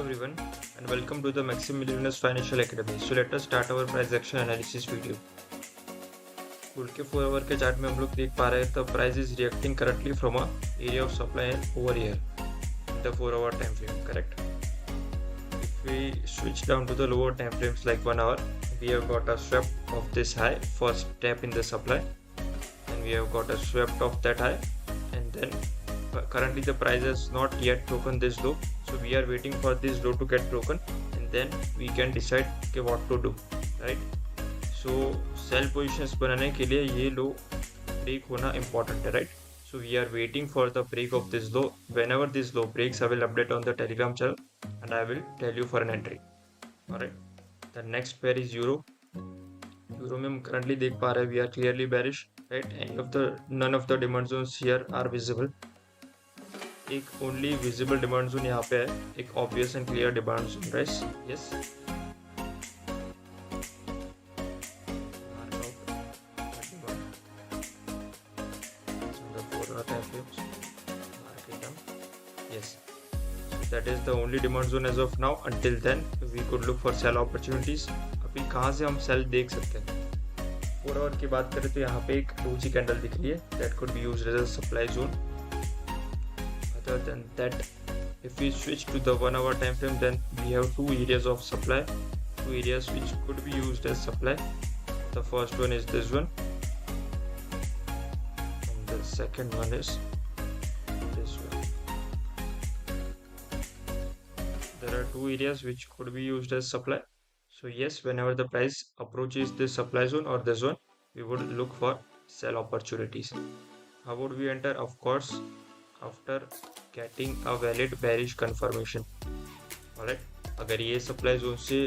everyone, and welcome to the Maxim Millionaires Financial Academy. So let us start our price action analysis video. Bull के 4 our के chart में हम लोग देख पा रहे हैं the price is reacting currently from a area of supply and over here in the 4 hour time frame, correct? If we switch down to the lower time frames like 1 hour, we have got a swept of this high, first step in the supply, and we have got a swept of that high, and then currently the price has not yet broken this low, so we are waiting for this low to get broken, and then we can decide okay, what to do, right? So sell positions बनाने के लिए ये लो break होना important है, right? So we are waiting for the break of this low. Whenever this low breaks, I will update on the Telegram channel and I will tell you for an entry. Alright. The next pair is Euro. Euro में हम currently देख पा रहे हैं we are clearly bearish, right? None of the demand zones here are visible. एक only visible demand zone यहाँ पे है, एक obvious and clear demand zone, right? Yes, yes, that is the only demand zone as of now. Until then we could look for sell opportunities. अभी कहाँ से हम cell देख सकते हैं? 4 आवर की बात करें तो यहाँ पे एक डोजी कैंडल दिख रही है, that could be used as a supply zone. Other than that, if we switch to the 1 hour time frame, then we have two areas of supply, two areas which could be used as supply. The first one is this one, and the second one is this one. There are two areas which could be used as supply. So yes, whenever the price approaches this supply zone or this one, we would look for sell opportunities. How would we enter? Of course, after getting a valid bearish confirmation. Alright, अगर ये supply zone से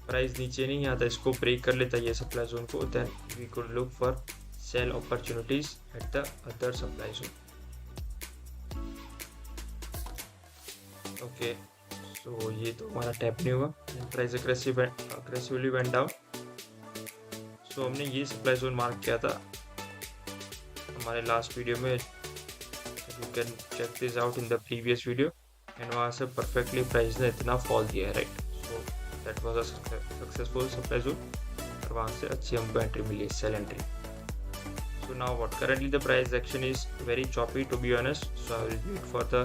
price नीचे नहीं आता, इसको break कर लेता ये सप्लाई जोन को, then we could look for sell opportunities at the other supply zone. Okay, so ये तो हमारा टैप नहीं हुआ, price aggressively went down. So हमने ये सप्लाई जोन मार्क किया था हमारे लास्ट वीडियो में. You can check this out in the previous video, and वहाँ से perfectly price ने इतना fall दिया है, right? So that was a successful supply zone, और वहाँ से अच्छी हमको entry milli, sell entry. So now what? Currently the price action is very choppy, to be honest. So I will wait for the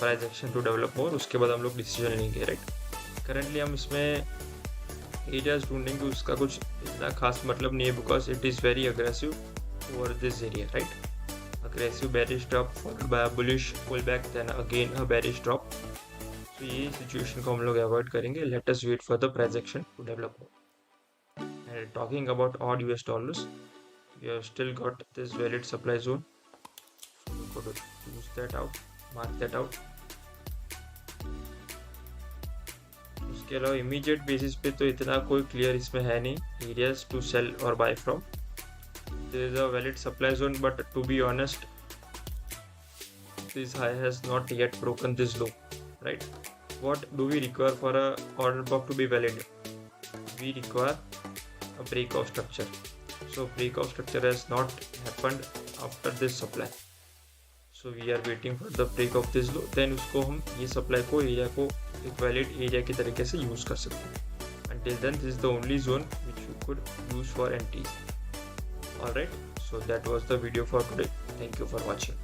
price action to develop more. उसके बाद हम लोग decision लेंगे, right? Currently हम इसमें areas ढूंढेंगे, उसका कुछ इतना खास मतलब नहीं है, because it is very aggressive over this area, right? Aggressive bearish drop followed by a bullish pullback, then again a bearish drop. So ये situation को हम लोग avoid करेंगे. Let us wait for the price action to develop. And talking about odd US dollars, we have still got this valid supply zone. So we could use that out, mark that out. उसके अलावा immediate basis पे तो इतना कोई clear इसमें है नहीं areas to sell or buy from. There is a valid supply zone, but to be honest, this high has not yet broken this low, right? What do we require for a order block to be valid? We require a breakout structure. So breakout structure has not happened after this supply. So we are waiting for the break of this low. Then उसको हम ये supply को area को एक valid area की तरीके से use कर सकते हैं. Until then, this is the only zone which you could use for entries. Alright, so that was the video for today. Thank you for watching.